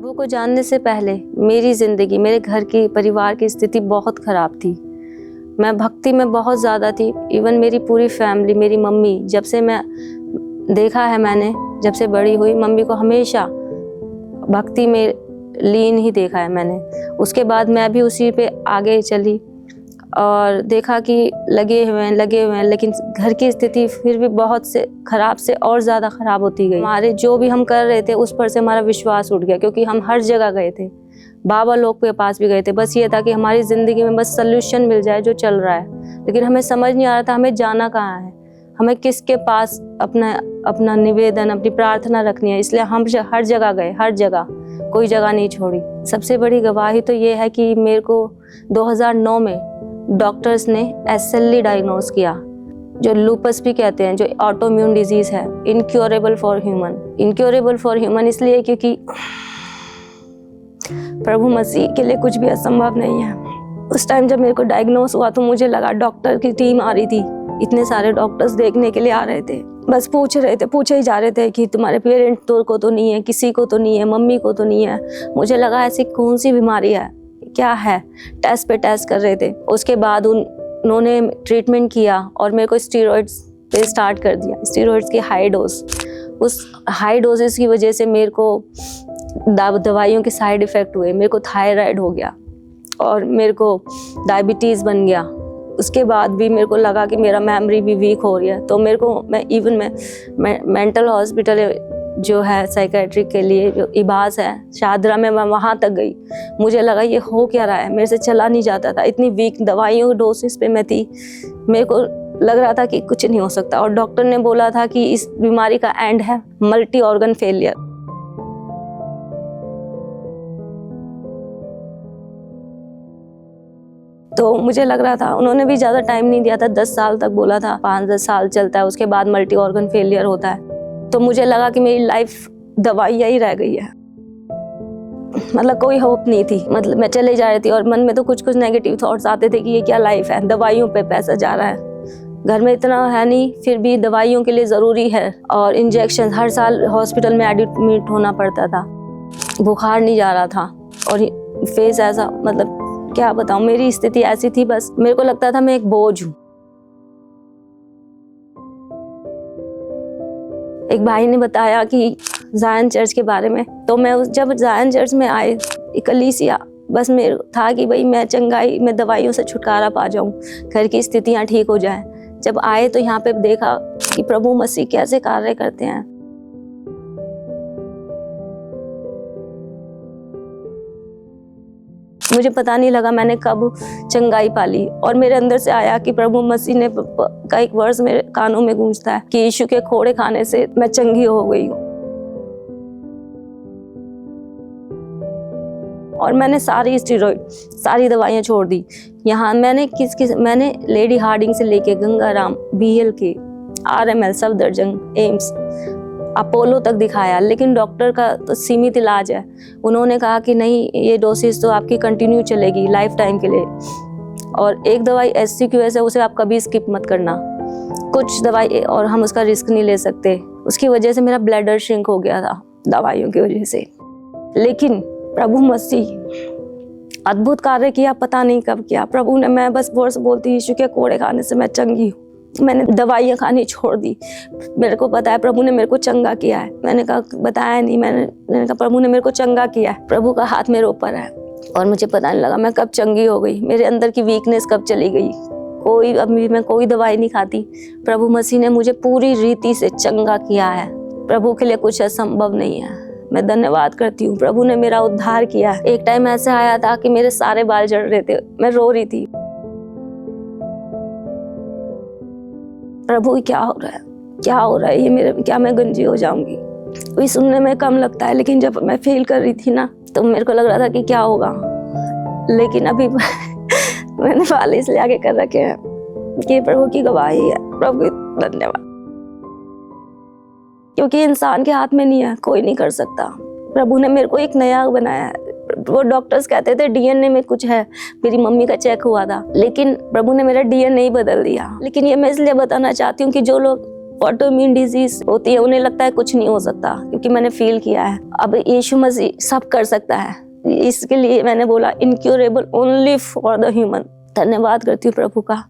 प्रभु को जानने से पहले मेरी ज़िंदगी, मेरे घर की, परिवार की स्थिति बहुत ख़राब थी। मैं भक्ति में बहुत ज़्यादा थी। इवन मेरी पूरी फैमिली, मेरी मम्मी, जब से मैं देखा है मैंने, जब से बड़ी हुई, मम्मी को हमेशा भक्ति में लीन ही देखा है मैंने। उसके बाद मैं भी उसी पे आगे चली और देखा कि लगे हुए हैं, लेकिन घर की स्थिति फिर भी बहुत से ख़राब से और ज़्यादा ख़राब होती गई। हमारे जो भी हम कर रहे थे उस पर से हमारा विश्वास उठ गया, क्योंकि हम हर जगह गए थे, बाबा लोग के पास भी गए थे। बस ये था कि हमारी ज़िंदगी में बस सल्यूशन मिल जाए जो चल रहा है, लेकिन हमें समझ नहीं आ रहा था हमें जाना कहाँ है, हमें किसके पास अपना निवेदन, अपनी प्रार्थना रखनी है। इसलिए हम हर जगह गए, हर जगह, कोई जगह नहीं छोड़ी। सबसे बड़ी गवाही तो ये है कि मेरे को 2009 में डॉक्टर्स ने SLE डायग्नोज किया, जो लूपस भी कहते हैं, जो ऑटोइम्यून डिजीज़ है, incurable for human. Incurable for human इसलिए क्योंकि प्रभु मसीह के लिए कुछ भी असंभव नहीं है। उस टाइम जब मेरे को डायग्नोज हुआ तो मुझे लगा, डॉक्टर की टीम आ रही थी, इतने सारे डॉक्टर्स देखने के लिए आ रहे थे, बस पूछे ही जा रहे थे कि तुम्हारे पेरेंट को तो नहीं है, किसी को तो नहीं है, मम्मी को तो नहीं है। मुझे लगा ऐसी कौन सी बीमारी है, क्या है, टेस्ट पे टेस्ट कर रहे थे। उसके बाद उन्होंने ट्रीटमेंट किया और मेरे को स्टीरॉइड्स पे स्टार्ट कर दिया, स्टीरॉइड्स की हाई डोज। उस हाई डोजेस की वजह से मेरे को दवाइयों के साइड इफ़ेक्ट हुए, मेरे को थायराइड हो गया और मेरे को डायबिटीज़ बन गया। उसके बाद भी मेरे को लगा कि मेरा मेमोरी भी वीक हो रही है, तो मेरे को मैं मेंटल हॉस्पिटल जो है साइकेट्रिक के लिए, जो इबास है शाहदरा में, मैं वहाँ तक गई। मुझे लगा ये हो क्या रहा है, मेरे से चला नहीं जाता था, इतनी वीक दवाइयों की डोसेस पे मैं थी। मेरे को लग रहा था कि कुछ नहीं हो सकता, और डॉक्टर ने बोला था कि इस बीमारी का एंड है मल्टी ऑर्गन फेलियर। तो मुझे लग रहा था, उन्होंने भी ज़्यादा टाइम नहीं दिया था, 10 साल तक बोला था, 5-10 साल चलता है, उसके बाद मल्टी ऑर्गन फेलियर होता है। तो मुझे लगा कि मेरी लाइफ दवाइयाँ ही रह गई है, मतलब कोई होप नहीं थी। मतलब मैं चले जा रही थी और मन में तो कुछ नेगेटिव थॉट्स आते थे कि ये क्या लाइफ है, दवाइयों पे पैसा जा रहा है, घर में इतना है नहीं, फिर भी दवाइयों के लिए ज़रूरी है, और इंजेक्शन हर साल हॉस्पिटल में एडमिट होना पड़ता था, बुखार नहीं जा रहा था, और फेस ऐसा, मतलब क्या बताऊं, मेरी स्थिति ऐसी थी, बस मेरे को लगता था मैं एक बोझ हूँ। एक भाई ने बताया कि ज़ायन चर्च के बारे में, तो मैं जब ज़ायन चर्च में आए, कलीसिया, बस मेरे था कि भाई मैं चंगाई में दवाइयों से छुटकारा पा जाऊं, घर की स्थितियां ठीक हो जाएं। जब आए तो यहाँ पे देखा कि प्रभु मसीह कैसे कार्य करते हैं। मुझे पता नहीं लगा मैंने कब चंगाई पाली, और मेरे अंदर से आया कि प्रभु मसीह ने का एक वर्स मेरे कानों में गूंजता है कि यीशु के खोड़े खाने से मैं चंगी हो गई हूँ। और मैंने सारी स्टीरॉइड, सारी दवाइयाँ छोड़ दी। यहाँ मैंने लेडी हार्डिंग से लेके Gangaram, BLK, RML, Safdarjung, AIIMS, Apollo तक दिखाया, लेकिन डॉक्टर का तो सीमित इलाज है। उन्होंने कहा कि नहीं, ये डोसेज तो आपकी कंटिन्यू चलेगी लाइफ टाइम के लिए, और एक दवाई SCQS है, उसे आप कभी स्किप मत करना, कुछ दवाई, और हम उसका रिस्क नहीं ले सकते। उसकी वजह से मेरा ब्लडर श्रिंक हो गया था दवाइयों की वजह से। लेकिन प्रभु मसीह अद्भुत कार्य किया, पता नहीं कब किया प्रभु ने। मैं बस वर्स बोलती, यीशु के कोड़े खाने से मैं चंगी हूँ। मैंने दवाइयाँ खानी छोड़ दी। मेरे को पता है प्रभु ने मेरे को चंगा किया है। मैंने कहा, बताया नहीं, मैंने कहा प्रभु ने मेरे को चंगा किया है, प्रभु का हाथ मेरे ऊपर है। और मुझे पता नहीं लगा मैं कब चंगी हो गई, मेरे अंदर की वीकनेस कब चली गई। अभी मैं कोई दवाई नहीं खाती। प्रभु मसीह ने मुझे पूरी रीति से चंगा किया है। प्रभु के लिए कुछ असंभव नहीं है। मैं धन्यवाद करती हूँ, प्रभु ने मेरा उद्धार किया। एक टाइम ऐसा आया था कि मेरे सारे बाल झड़ रहे थे, मैं रो रही थी, प्रभु क्या हो रहा है, ये मेरे, क्या मैं गंजी हो जाऊंगी। वही सुनने में कम लगता है, लेकिन जब मैं फील कर रही थी ना, तो मेरे को लग रहा था कि क्या होगा। लेकिन अभी मैंने बाल इसलिए आगे कर रखे हैं कि प्रभु की गवाही है। प्रभु धन्यवाद, क्योंकि इंसान के हाथ में नहीं है, कोई नहीं कर सकता। प्रभु ने मेरे को एक नया बनाया है। वो डॉक्टर्स कहते थे DNA में कुछ है, मेरी मम्मी का चेक हुआ था, लेकिन प्रभु ने मेरा DNA ही बदल दिया। लेकिन ये मैं इसलिए बताना चाहती हूँ कि जो लोग ऑटोइम्यून डिजीज होती है, उन्हें लगता है कुछ नहीं हो सकता, क्योंकि मैंने फील किया है। अब यीशु मसीह सब कर सकता है, इसके लिए मैंने बोला incurable only for the human. धन्यवाद करती हूँ प्रभु का।